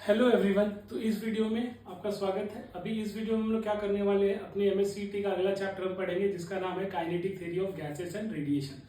Hello everyone. तो इस video में आपका स्वागत है। अभी इस वीडियो में हम लोग क्या करने वाले हैं, अपने एमएससीईटी का अगला चैप्टर हम पढ़ेंगे जिसका नाम है kinetic theory of gases and radiation.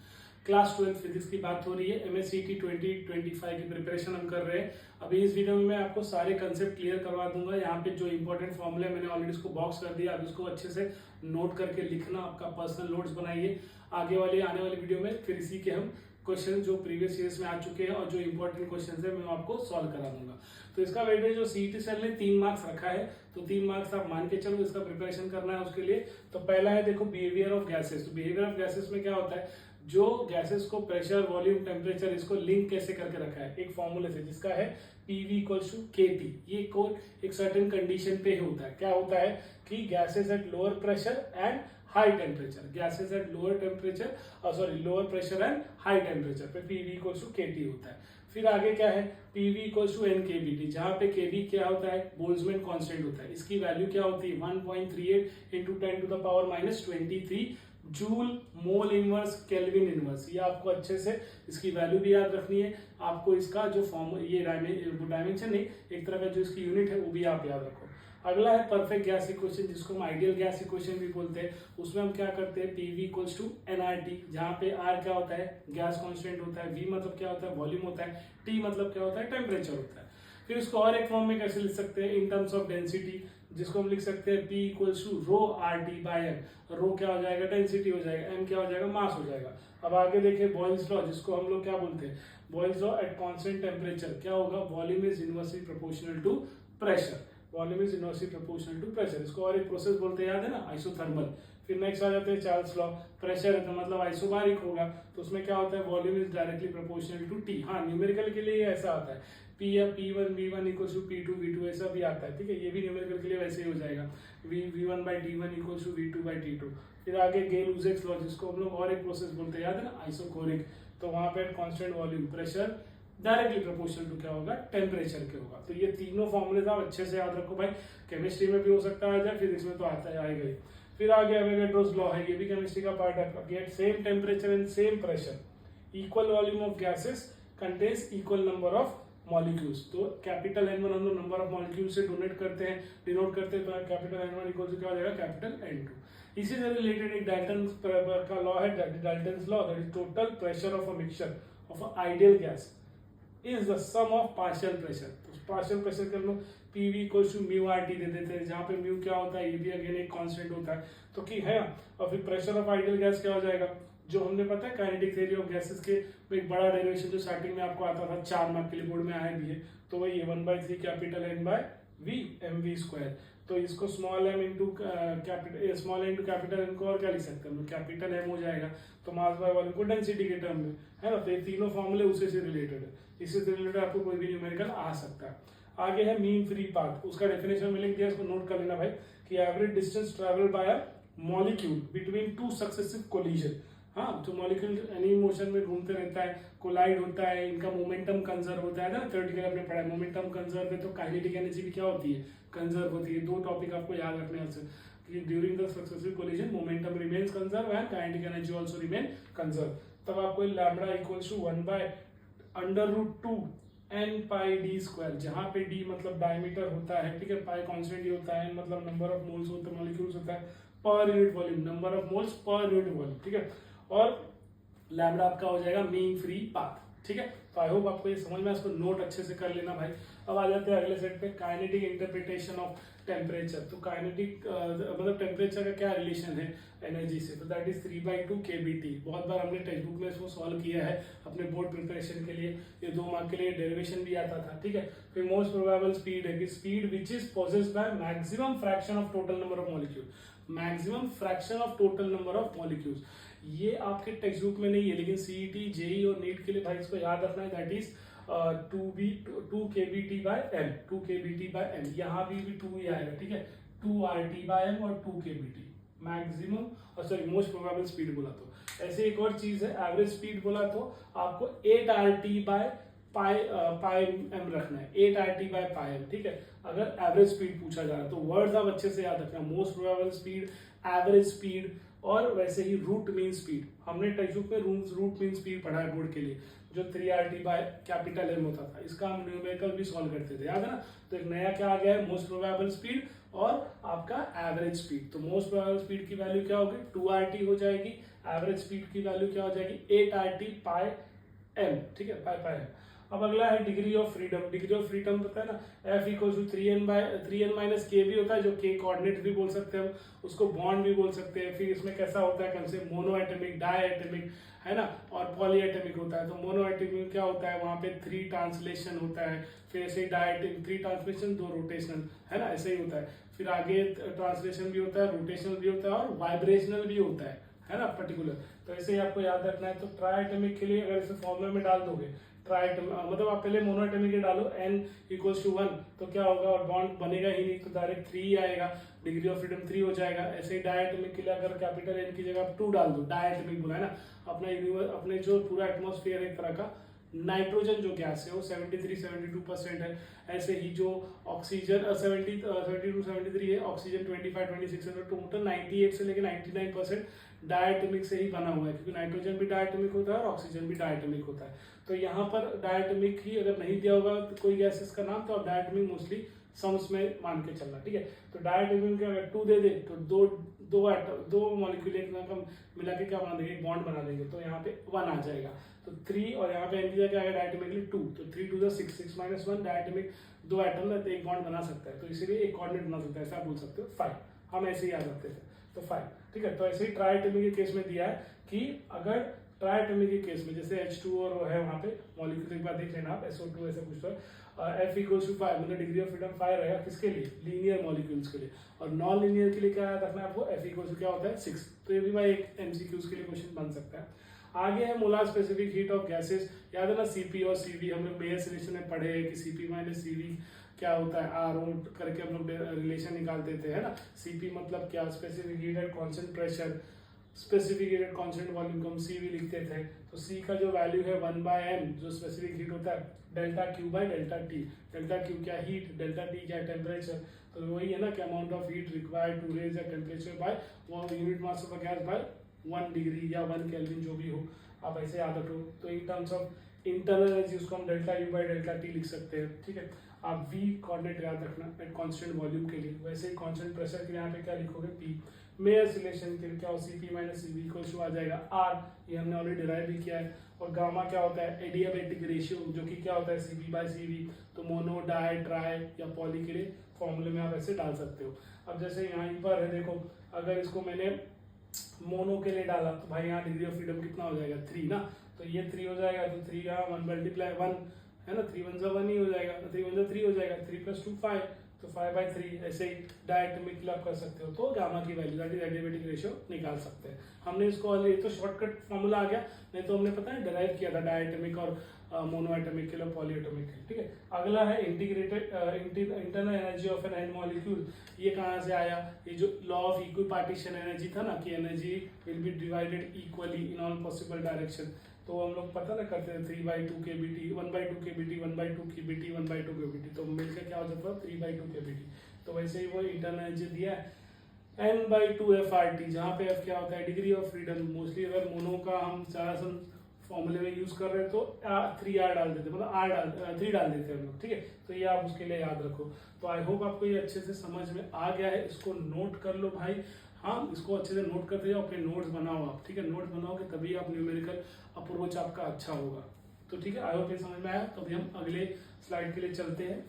Class 12 physics की बात हो रही है। एमएससीईटी 2025 की प्रिपरेशन हम कर रहे हैं। अभी इस वीडियो में मैं आपको सारे कंसेप्ट क्लियर करवा दूंगा। यहाँ पे जो इंपॉर्टेंट फॉर्मूले मैंने ऑलरेडी इसको बॉक्स कर दिया, अब इसको अच्छे से नोट करके लिखना, आपका पर्सनल नोट्स बनाइए। आगे आने वाली वीडियो में फिर इसी के हम क्वेश्चन जो प्रीवियस ईयर्स में आ चुके हैं और जो इंपॉर्टेंट क्वेश्चन है मैं आपको सॉल्व करा दूंगा। तो इसका वेटेज जो सीईटी सेल ने 3 मार्क्स रखा है, तो 3 मार्क्स आप मान के चलो, इसका प्रिपरेशन करना है उसके लिए। तो पहला है देखो बिहेवियर ऑफ गैसेस। तो बिहेवियर ऑफ गैसेस में क्या होता है, जो गैसेस को प्रेशर, वॉल्यूम, टेम्परेचर, इसको लिंक कैसे करके रखा है एक फॉर्मूले से जिसका है PV इक्वल्स टू KT। ये कोड एक सर्टेन कंडीशन पे होता है। क्या होता है कि gases at lower pressure and high temperature, gases at lower temperature lower pressure and high temperature पे PV इक्वल्स टू KT होता है। फिर आगे क्या है, PV इक्वल्स टू NKBT, जहां पे KB क्या होता है, बोल्ट्जमैन कांस्टेंट होता है। इसकी वैल्यू क्या होती है 1.38 into 10 to the power -23 joule mole inverse kelvin inverse. ये आपको अच्छे से इसकी वैल्यू भी याद रखनी है। आपको इसका जो फॉर्म, ये डायमेंशन नहीं, एक तरह का जो इसकी यूनिट है वो भी आप याद रखो। अगला है परफेक्ट गैस इक्वेशन, जिसको हम आइडियल गैस इक्वेशन भी बोलते हैं। उसमें हम क्या करते हैं, PV इक्वल्स टू NRT, जहां पे R क्या होता है, गैस कांस्टेंट होता है, V मतलब क्या होता है, वॉल्यूम होता है, T मतलब क्या होता है, टेम्परेचर होता है। फिर इसको और एक फॉर्म में कैसे लिख सकते हैं, इन टर्म्स ऑफ डेंसिटी, जिसको हम लिख सकते हैं P equals to rho RT by M। Rho क्या हो जाएगा, डेंसिटी हो जाएगा, M क्या हो जाएगा, मास हो जाएगा। अब आगे देखिए बॉयल्स लॉ, जिसको हम लोग क्या बोलते हैं, Boyle's law at constant temperature क्या होगा, volume is inversely proportional to pressure. Volume is inversely proportional to pressure. इसको और एक प्रोसेस बोलते हैं, याद है ना, आइसोथर्मल। फिर नेक्स्ट आ जाते हैं चार्ल्स लॉ, प्रेशर है तो मतलब आइसोबारिक होगा, तो उसमें क्या होता है, volume is directly proportional to T। हाँ, न्यूमेरिकल के लिए ऐसा आता है, P या P1 V1 equals to P2 V2 ऐसा भी आता है। ठीक है, ये भी न्यूमेरिकल के लिए वैसे ही हो जाएगा, V1 by D1 equals to V2 by T2। फिर आगे गेल-लुजेक्स लॉ, जिसको हम लोग और एक प्रोसेस बोलते हैं, याद है ना, आइसोकोरिक। तो वहां पे constant volume, pressure directly proportional to क्या होगा, टेम्परेचर के होगा। तो ये तीनों फॉर्मूले आप अच्छे से याद रखो भाई। केमिस्ट्री में भी हो सकता है आ जाए, फिजिक्स में तो आता है, आएगा ही। फिर आगे एवोगाड्रोस लॉ है, ये भी केमिस्ट्री का पार्ट है। At same temperature and same pressure equal volume of gases contains equal number of molecules. तो कैपिटल N1 हम लोग नंबर ऑफ मॉलिक्यूल से डिनोट करते हैं, तो कैपिटल N1 इक्वल टू क्या हो जाएगा, कैपिटल N2। इसी से रिलेटेड एक डाल्टन्स का लॉ है, Dalton's law, that is total pressure of a mixture of a ideal gas is the sum of partial pressure. तो पार्शियल प्रेशर कर लो, PV equals to mu RT दे देते हैं, जहां पे म्यू क्या होता है, ये भी अगेन एक कांस्टेंट होता है, तो कि है। और फिर प्रेशर ऑफ आइडियल गैस क्या हो जाएगा, जो हमने पता है काइनेटिक थ्योरी ऑफ गैसेस के एक बड़ा डेरिवेशन जो स्टार्टिंग में आपको आता था, 4 मार्क के लिए बोर्ड में आया भी है, तो वही 1/3 capital N by V mv square. तो इसको small m into capital N को और क्या लिख सकते हैं, कैपिटल M हो जाएगा, तो मास बाय वॉल्यूम को डेंसिटी के टर्म में, है ना। तो ये तीनों फॉर्मूले उसी से रिलेटेड है, इससे रिलेटेड आपको कोई भी न्यूमेरिकल आ सकता है। आगे है मीन फ्री पाथ, उसका डेफिनेशन में लिख दिया, इसको नोट कर लेना भाई, कि average distance travel by a molecule between 2 successive collision. हाँ, तो मॉलिक्यूल एनी मोशन में घूमते रहता है, कोलाइड होता है, इनका मोमेंटम कंजर्व होता है ना, थ्योरेटिकल आपने पढ़ा है, मोमेंटम कंजर्व है तो काइनेटिक एनर्जी भी क्या होती है, कंजर्व होती है। 2 टॉपिक आपको याद रखने हैं कि during the successive collision momentum remains conserve and kinetic energy also remain conserve. तब आपको lambda equals to 1/√2 n pi d square, जहां पे d मतलब डायमीटर होता है, ठीक है, पाई कांस्टेंट होता है, n मतलब नंबर ऑफ मोल्स होता है, मॉलिक्यूल्स होता है per unit volume, number of moles per unit volume, ठीक है। और लैम्बडा आपका हो जाएगा मीन फ्री पाथ, ठीक है। तो आई होप आपको ये समझ में, इसको नोट अच्छे से कर लेना भाई। अब आ जाते हैं अगले सेट पे, काइनेटिक इंटरप्रिटेशन ऑफ टेम्परेचर। तो काइनेटिक मतलब टेम्परेचर का क्या रिलेशन है एनर्जी से, तो दैट इज 3/2 kBT। बहुत बार हमने टेक्स्ट बुक में इसको सॉल्व किया है अपने बोर्ड प्रिपरेशन के लिए, ये 2 मार्क के लिए डेरिवेशन भी आता था, ठीक है। फिर मोस्ट प्रोबेबल स्पीड है कि speed which is possessed by maximum fraction of total number of molecule, maximum fraction of total number of molecules. ये आपके टेक्स्ट बुक में नहीं है, लेकिन सीईटी, जेई और नीट के लिए भाई इसको याद रखना है, that is 2 kBT by m, 2 kBT by m, यहाँ भी 2 ही आएगा, ठीक है, 2 RT बाय m और 2 kBT मैक्सिमम, और सॉरी मोस्ट प्रोबेबल स्पीड बोला तो। ऐसे एक और चीज है, एवरेज स्पीड बोला तो आपको 8 RT बाय पाई m रखना है, 8 RT बाय पाई m, ठीक है, अगर एवरेज स्पीड पूछा जा रहा है। तो वर्ड्स आप अच्छे से याद रखना, most probable speed, average speed, और वैसे ही रूट मीन स्पीड। हमने टेक्स्ट बुक में रूट मीन स्पीड पढ़ा है बोर्ड के लिए, जो 3RT बाय कैपिटल एम होता था, इसका हम न्यूमेरिकल भी सॉल्व करते थे, याद है ना। तो एक नया क्या आ गया है, मोस्ट प्रोबेबल स्पीड और आपका एवरेज स्पीड। तो मोस्ट प्रोबेबल स्पीड की वैल्यू क्या होगी, 2RT हो जाएगी, एवरेज स्पीड की वैल्यू क्या हो जाएगी, 8RT पाई एम, ठीक है, पाई एम। अब अगला है degree of freedom. Degree of freedom पता है ना, F equal to 3n minus के भी होता है, जो के कोऑर्डिनेट भी बोल सकते हैं हम, उसको बॉन्ड भी बोल सकते हैं। फिर इसमें कैसा होता है, कम से मोनो एटमिक, डाई एटमिक, है ना, और पॉली एटमिक होता है। तो मोनो एटमिक क्या होता है, वहां पे 3 ट्रांसलेशन होता है, फिर ऐसे ही डाई एटमिक 3 ट्रांसलेशन 2 रोटेशनल, है ना, ऐसे ही होता है। फिर आगे ट्रांसलेशन भी होता है, रोटेशनल भी होता है और वाइब्रेशनल भी होता है ना, पर्टिकुलर। तो ऐसे ही आपको याद रखना है। तो ट्राई एटमिक के लिए अगर इसे फॉर्मूला में डाल दोगे, मतलब आप पहले मोनोएटमिक डालो n इक्वल्स टू 1, तो क्या होगा, और बॉन्ड बनेगा ही नहीं, तो डायरेक्ट 3 ही आएगा, डिग्री ऑफ फ्रीडम 3 हो जाएगा। ऐसे ही डायटोमिक के लिए अगर कैपिटल N की जगह 2 डाल दो, डायटोमिक बोला है ना, अपना यूनिवर्स, अपने जो पूरा एटमॉस्फेयर एक तरह का नाइट्रोजन जो गैस है वो 73-72% है। ऐसे ही जो ऑक्सीजन 72-73 है, ऑक्सीजन 25-26 है, तो टोटल 98 से लेकर 99% डायटोमिक से ही बना हुआ है, क्योंकि नाइट्रोजन भी डायटोमिक होता है और ऑक्सीजन भी डायटोमिक होता है। तो यहाँ पर डायटोमिक ही अगर नहीं दिया होगा तो कोई गैसेस का नाम, तो आप डायटोमिक मोस्टली सम्स में मान के चलना, ठीक है। तो डायटोमिक के अगर 2 दे दे तो दो मॉलिक्यूल मिला के क्या बना देंगे, एक बॉन्ड बना देंगे, तो यहाँ पे 1 आ जाएगा। तो 3 और यहाँ पे एन की जगह आएगा डायटोमिकली 2, तो 3 2 6 6 माइनस 1, डायटोमिक 2 एटम है तो एक बॉन्ड बना सकता है, तो इसीलिए एक कोऑर्डिनेट बना सकता है, ऐसा आप बोल सकते हो 5, हम ऐसे ही याद रखते थे, तो 5, ठीक है। तो ऐसे ही ट्राइएटॉमिक के केस में दिया है कि अगर ट्राइएटॉमिक के केस में जैसे H2 और है वहां पे मॉलिक्यूल, एक बार देख लेना आप, SO2 ऐसे कुछ तो है, F इक्वल्स टू 5, मतलब डिग्री ऑफ फ्रीडम 5 रहेगा, किसके लिए, लीनियर मॉलिक्यूल्स के लिए। और नॉन लीनियर के लिए क्या याद रखना है आपको, F इक्वल्स टू क्या होता है 6। तो ये भी भाई एक MCQs के लिए क्वेश्चन बन सकता है। आगे है molar specific heat of gases, याद है ना, CP और CV हम लोग बेस रिलेशन में पढ़े हैं कि CP माइनस CV क्या होता है, RO करके हम लोग रिलेशन निकालते थे, है ना। CP मतलब क्या, specific heat at constant pressure, specific heat at constant volume को हम CV लिखते थे। तो C का जो वैल्यू है 1/m, जो स्पेसिफिक हीट होता है, delta Q by delta T। Delta Q क्या हीट, डेल्टा T क्या टेम्परेचर, तो वही है ना कि amount of heat required to raise the temperature by वो unit mass of gas by 1 degree या 1 केल्विन, जो भी हो, आप ऐसे याद रखो। तो इन टर्म्स ऑफ इंटरनल एनर्जी उसको हम delta U bye delta T लिख सकते हैं, ठीक है। आप V कोऑर्डिनेट याद रखना एट कांस्टेंट वॉल्यूम के लिए, वैसे ही कांस्टेंट प्रेशर के लिए यहाँ पे क्या लिखोगे, P। मेयर्स रिलेशन के लिए क्या हो, CP minus CV equals to आ जाएगा R, ये हमने ऑलरेडी डिराइव भी किया है। और गामा क्या होता है, एडियाबैटिक रेशियो, जो कि क्या होता है CP बाय CV। तो मोनो, डाई, ट्राई या पॉली के लिए फॉर्मूले में आप ऐसे डाल सकते हो। अब जैसे यहाँ पर है, देखो अगर इसको मैंने मोनो के लिए डाला तो भाई यहाँ डिग्री ऑफ फ्रीडम कितना हो जाएगा, 3 ना, तो ये 3 हो जाएगा, तो 3 यहाँ 1 मल्टीप्लाई 1 है ना, 3 1 जा 1 ही हो जाएगा, 3 1 जा 3 हो जाएगा, 3 + 2 5, तो 5/3। ऐसे ही डायटोमिक के लिए आप कर सकते हो, तो गामा की value that is adiabatic ratio निकाल सकते हैं। हमने इसको ऑलरेडी, तो शॉर्टकट फॉर्मूला आ गया, नहीं तो हमने पता है डिराइव किया था डायटोमिक और मोनोएटमिक के लिए, पॉलीएटमिक के लिए, ठीक है। अगला है integrated internal energy of an molecule. ये कहाँ से आया, ये जो law of equal partition energy था ना, कि energy will be divided equally in all possible direction. तो हम लोग पता ना करते थे 3/2 kBT, 1/2 kBT, 1/2 kBT, 1/2 kBT, तो मिलकर क्या हो जाता है 3/2 kBT। तो वैसे ही वो इंटरनल एनर्जी दिया है N/2 FRT, जहाँ पे F क्या होता है, डिग्री ऑफ फ्रीडम। मोस्टली अगर मोनो का हम सारा फॉर्मूले में यूज कर रहे हैं तो 3R डाल देते, मतलब 3 डाल देते हैं हम लोग, ठीक है। तो ये आप उसके लिए याद रखो। तो आई होप आपको ये अच्छे से समझ में आ गया है, इसको नोट कर लो भाई, हाँ इसको अच्छे से नोट करते जाओ, अपने नोट्स बनाओ आप, ठीक है। नोट्स बनाओगे तभी आप न्यूमेरिकल अप्रोच आपका अच्छा होगा। तो ठीक है, आई होप ये समझ में आया। तो अभी हम अगले स्लाइड के लिए चलते हैं।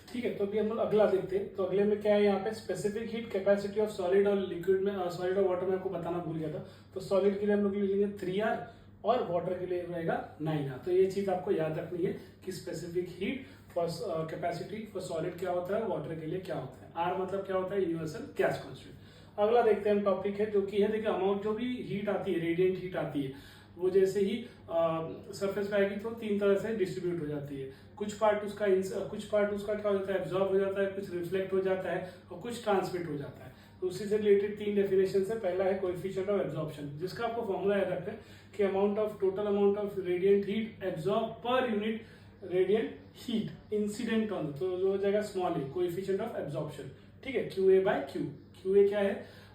ठीक है, तो अभी हम लोग अगला देखते हैं। तो अगले में क्या है, यहाँ पे specific heat capacity of solid और लिक्विड में, सॉलिड और वाटर में आपको बताना भूल गया था। तो सॉलिड के लिए हम लोग लिखेंगे 3R और वाटर के लिए रहेगा 9R। तो ये चीज आपको याद रखनी है कि specific heat for capacity for solid क्या होता है, वाटर के लिए क्या होता है। R मतलब क्या होता है, यूनिवर्सल गैस कांस्टेंट। अगला देखते हैं हम टॉपिक है, जो कि है देखिए अमाउंट, जो भी हीट आती है, रेडिएंट हीट आती है, वो जैसे ही सरफेस पे आएगी तो 3 तरह से डिस्ट्रीब्यूट हो जाती है। कुछ पार्ट उसका क्या हो जाता है, एब्जॉर्ब हो जाता है, कुछ रिफ्लेक्ट हो जाता है और कुछ ट्रांसमिट हो जाता है। तो उसी से रिलेटेड 3 डेफिनेशन है। पहला है कोएफिशिएंट ऑफ एब्जॉर्प्शन, जिसका आपको फॉर्मूला याद रखना है कि total amount of radiant heat absorb पर unit radiant heat incident on, तो जो हो जाएगा small a, coefficient of absorption, ठीक है, QA/Q। QA क्या है,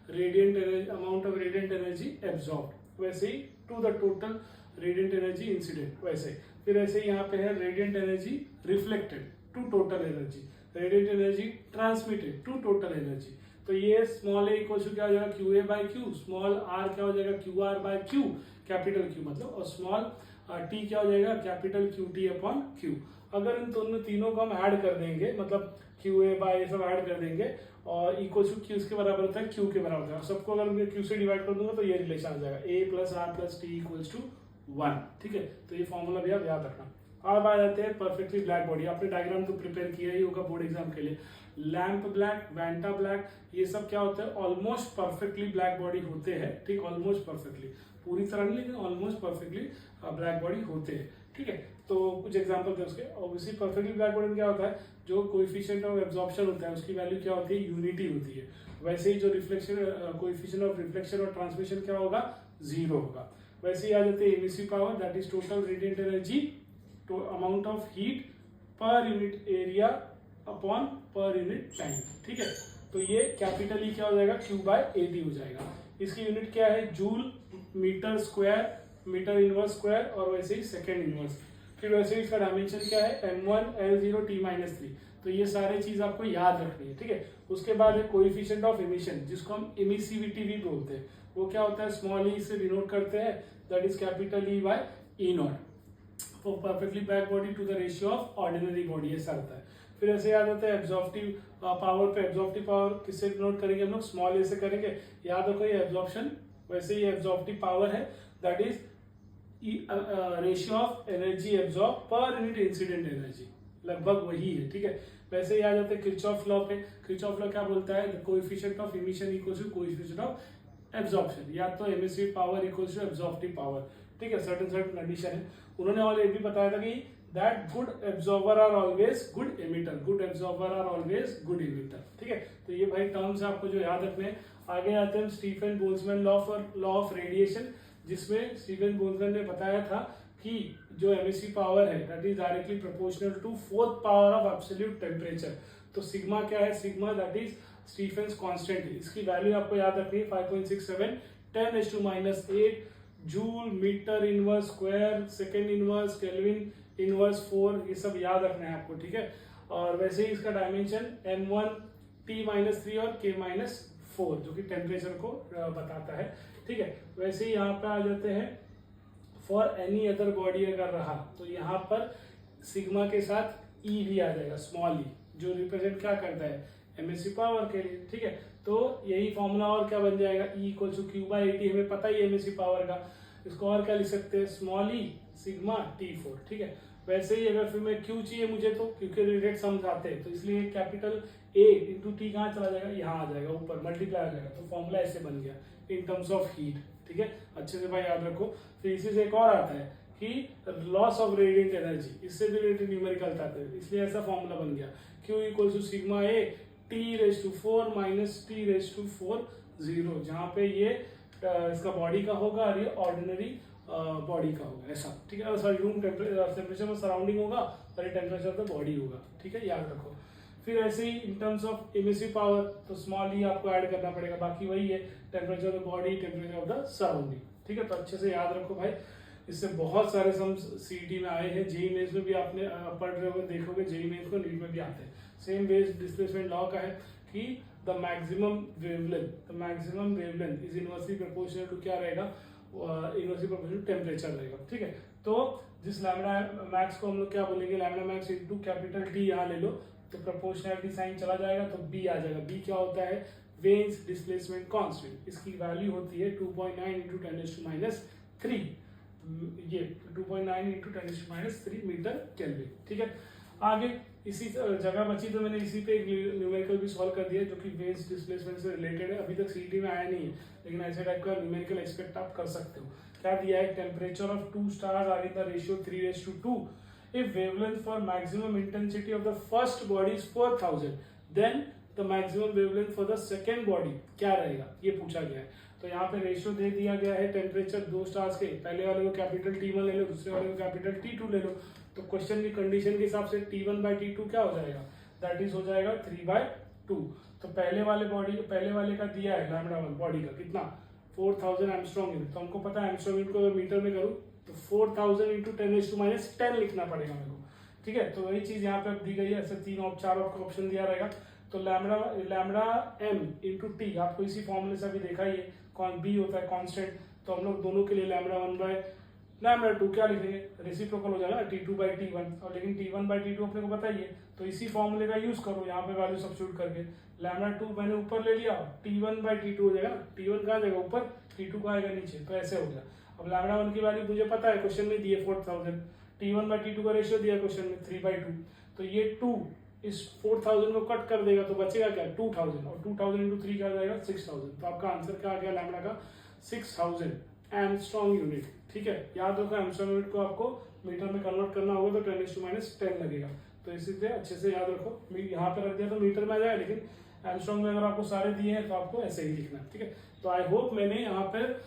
radiant energy, amount of radiant energy absorb, वैसे ही to the total radiant energy incident, वैसे फिर ऐसे यहाँ पे है radiant energy reflected to total energy, radiant energy transmitted to total energy. तो ये स्मॉल ए इक्वल टू क्या हो जाएगा q a by q, small r क्या हो जाएगा q r by q, capital q मतलब, और स्मॉल टी क्या हो जाएगा capital q t upon q. अगर इन दोनों तीनों को हम ऐड कर देंगे, मतलब क्यू ए बाय ये सब ऐड कर देंगे और इक्वल टू क्यू इसके बराबर होता है क्यू के बराबर होता है, सबको अगर मैं क्यू से डिवाइड कर दूंगा तो ये रिलेशन आ जाएगा A plus R plus T equals to 1। ठीक है, तो ये फॉर्मूला भी आप याद रखना। अब आ जाते हैं परफेक्टली ब्लैक बॉडी। आपने डायग्राम तो प्रिपेयर किया ही होगा बोर्ड एग्जाम के लिए। लैंप ब्लैक, वैंटा ब्लैक, ये सब क्या होता है ऑलमोस्ट परफेक्टली ब्लैक बॉडी होते हैं। ठीक, ऑलमोस्ट परफेक्टली, पूरी तरह नहीं लेकिन ऑलमोस्ट परफेक्टली ब्लैक बॉडी होते हैं। ठीक है, तो कुछ एग्जांपल थे उसके। ऑब्वियसली परफेक्टली ब्लैक बॉडी में क्या होता है, जो कोएफिशिएंट ऑफ एब्जॉर्प्शन होता है उसकी वैल्यू क्या होती है, यूनिटी होती है। वैसे ही जो रिफ्लेक्शन कोएफिशिएंट ऑफ रिफ्लेक्शन और ट्रांसमिशन क्या होगा, 0 होगा। वैसे ही आ जाते हैं emissive power, that is total radiant energy, तो अमाउंट ऑफ हीट पर यूनिट एरिया अपॉन पर यूनिट टाइम। ठीक है, तो ये कैपिटल ई क्या हो जाएगा क्यू बाय एटी हो जाएगा। इसकी यूनिट क्या है, joule, metre square, metre inverse square, और वैसे ही सेकेंड इनवर्स। फिर वैसे ही इसका डायमेंशन क्या है, m1 L0 T-3। तो ये सारे चीज आपको याद रखनी है। ठीक है, उसके बाद है कोएफिशिएंट ऑफ एमिशन, जिसको हम एमिसिविटी भी बोलते हैं। वो क्या होता है, स्मॉल ई से डिनोट करते हैं, that is capital e by e naught. For perfectly black body to the ratio of ordinary body, ऐसा होता है। फिर ऐसे याद आता है एब्जॉर्प्टिव पावर पे, एब्जॉर्प्टिव पावर किससे डिनोट करेंगे हम लोग, स्मॉल ए से करेंगे। याद रखो ये एब्जॉर्प्शन, वैसे ही एब्जॉर्प्टिव पावर है, that is ratio of energy absorb पर यूनिट इंसिडेंट एनर्जी, लगभग वही है। ठीक है, वैसे ही आ जाते हैं किरचॉफ लॉ पे। किरचॉफ लॉ क्या बोलता है, the coefficient of emission equals to coefficient of absorption, या तो emissive power equals to absorptive power. ठीक है, सर्टेन कंडीशन है। उन्होंने ऑलरेडी भी बताया था कि that good absorber are always good emitter, good absorber are always good emitter. ठीक है, तो ये भाई टर्म्स आपको जो याद रखने हैं। आगे आते हैं Stefan Boltzmann law of radiation, जिसमें स्टीफन बोल्ट्जमैन ने बताया था कि जो एमिसिव पावर है that is directly proportional to 4th power of absolute temperature. तो सिग्मा क्या है, sigma that is Stefan's constant. इसकी वैल्यू आपको याद रखनी है 5.67 10⁻⁸ joule, metre inverse square, second inverse, kelvin inverse 4, ये सब याद रखना है आपको। ठीक है, और वैसे ही इसका डायमेंशन m1 T-3 और K-4 जो कि टेम्परेचर को बताता है। ठीक है, वैसे ही यहाँ पे आ जाते हैं फॉर एनी अदर बॉडी अगर रहा तो यहाँ पर सिग्मा के साथ ई भी आ जाएगा, स्मॉल ई, जो रिप्रेजेंट क्या करता है एमिसिव पावर के लिए। ठीक है, तो यही फॉर्मूला और क्या बन जाएगा, e equal to q by a t, हमें पता ही है एमिसिव पावर का। इसको और क्या लिख सकते हैं, स्मॉल ई सिग्मा T4। ठीक है, वैसे ही अगर फिर मैं क्यू चाहिए मुझे, तो क्योंकि रिलेटेड सम्स आते हैं तो इसलिए कैपिटल ए इंटू टी कहाँ चला जाएगा, यहाँ आ जाएगा, ऊपर मल्टीप्लाई आ जाएगा। तो फॉर्मूला ऐसे बन गया इन टर्म्स ऑफ हीट। ठीक है, अच्छे से भाई याद रखो। फिर इसी से एक और आता है कि लॉस ऑफ रेडिएंट एनर्जी, इससे भी रिलेटेड न्यूमेरिकल आता है, इसलिए ऐसा फॉर्मूला बन गया q equal to sigma a T⁴ minus T⁴ 0, जहाँ पे ये इसका बॉडी का होगा और ये ऑर्डिनरी बॉडी का होगा, ऐसा। ठीक है, सॉरी रूम टेम्परेचर में सराउंडिंग होगा और ये टेम्परेचर ऑफ द बॉडी होगा। ठीक है, याद रखो। फिर ऐसे ही in terms of emissive power तो स्मॉल ई आपको ऐड करना पड़ेगा, बाकी वही है temperature of the body, temperature of the surrounding. ठीक है, तो अच्छे से याद रखो भाई। इससे बहुत सारे सम्स सीईटी में आए हैं, जेईई मेंस में भी आपने पढ़ रहे हो, देखोगे जेईई मेंस को, नीट में भी आते हैं। सेम बेस डिस्प्लेसमेंट लॉ का है कि the maximum wavelength is inversely proportional to क्या रहेगा, इनवर्सली प्रोपोर्शनल टेम्परेचर रहेगा। ठीक है, तो जिस लैम्डा मैक्स को हम लोग क्या बोलेंगे, lambda max into capital T यहाँ ले लो तो प्रोपोर्शनलिटी साइन चला जाएगा तो बी आ जाएगा। बी क्या होता है, वेन्स डिस्प्लेसमेंट कांस्टेंट। इसकी वैल्यू होती है 2.9 इंटू 10⁻³ ये 2.9 इंटू 10⁻³ मीटर केल्विन। ठीक है, आगे इसी जगह बची तो मैंने इसी पे एक न्यूमेरिकल भी सॉल्व कर दिया जो कि वेन्स डिस्प्लेसमेंट से रिलेटेड है। अभी तक सीईटी में आया नहीं है, लेकिन ऐसे टाइप का न्यूमेरिकल एक्सपेक्ट आप कर सकते हो। क्या दिया है, temperature of 2 stars are in the ratio 3:2। If wavelength for maximum intensity of the first body is 4000, then the maximum wavelength for the second body क्या रहेगा, ये पूछा गया है। तो यहाँ पे रेशियो दे दिया गया है टेम्परेचर 2 स्टार्स के, पहले वाले को कैपिटल T1 ले लो, दूसरे वाले को कैपिटल T2 ले लो। तो क्वेश्चन की कंडीशन के हिसाब से T1/T2 क्या हो जाएगा, दैट इज हो जाएगा 3/2। 2। तो पहले वाले का दिया है लैम्डा 1 बॉडी का कितना 4000 एंगस्ट्रॉम यूनिट। तो हमको पता है एंगस्ट्रॉम यूनिट को मीटर में करूँ तो 4000 इंटू 10⁻10 लिखना पड़ेगा मेरे को। ठीक है, तो वही चीज यहाँ पे अब दी गई है, ऐसे 3 और 4 ऑप्शन दिया रहेगा। तो लैम्डा m इंटू टी आपको इसी फॉर्मूले से अभी देखा ही है, कौन बी होता है कांस्टेंट। तो हम लोग दोनों के लिए लैम्डा 1 बाय लैम्डा 2 क्या लिखेंगे, रेसिप्रोकल हो जाएगा T2 बाई T1, और लेकिन T1 बाई T2 अपने को पता ही है, तो इसी फॉर्मूले का यूज करो यहाँ पे वैल्यू सब्स्टिट्यूट करके। लैम्डा 2 मैंने ऊपर ले लिया, T1 बाई T2 हो जाएगा ना, T1 कहाँ जाएगा ऊपर, T2 कहाँ आएगा नीचे, तो ऐसे हो गया। अब लैम्डा 1 की वैल्यू मुझे पता है, क्वेश्चन में दिए 4000, T1 बाई T2 का रेशियो दिया क्वेश्चन में 3/2, तो ये 2 इस 4000 को कट कर देगा तो बचेगा क्या 2000, और 2000 इंटू 3 क्या जाएगा 6000। तो आपका आंसर क्या आ गया लैम्डा का 6000 एंगस्ट्रॉम यूनिट। ठीक है, याद रखो एंगस्ट्रॉम यूनिट को आपको मीटर में कन्वर्ट करना होगा तो 10⁻10 लगेगा, तो इसी से अच्छे से याद रखो। यहाँ पे रख दिया तो मीटर में आ जाएगा, लेकिन एंगस्ट्रॉम में अगर आपको सारे दिए हैं तो आपको ऐसे ही लिखना है। ठीक है, तो आई होप मैंने यहाँ पर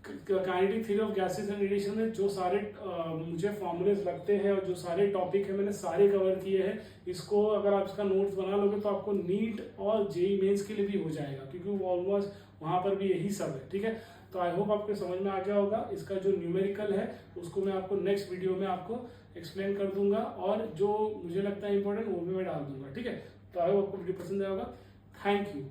kinetic theory of gases and radiation में जो सारे मुझे फॉर्मूलेज लगते हैं और जो सारे टॉपिक है मैंने सारे कवर किए हैं। इसको अगर आप इसका नोट्स बना लोगे तो आपको नीट और जेई मेंस के लिए भी हो जाएगा, क्योंकि वो ऑलमोस्ट वहाँ पर भी यही सब है। ठीक है, तो आई होप आपको समझ में आ गया होगा। इसका जो न्यूमेरिकल है उसको मैं आपको नेक्स्ट वीडियो में आपको एक्सप्लेन कर दूंगा, और जो मुझे लगता है इंपॉर्टेंट वो भी मैं डाल दूंगा। ठीक है, तो आई होप आपको वीडियो पसंद आया होगा। Thank you.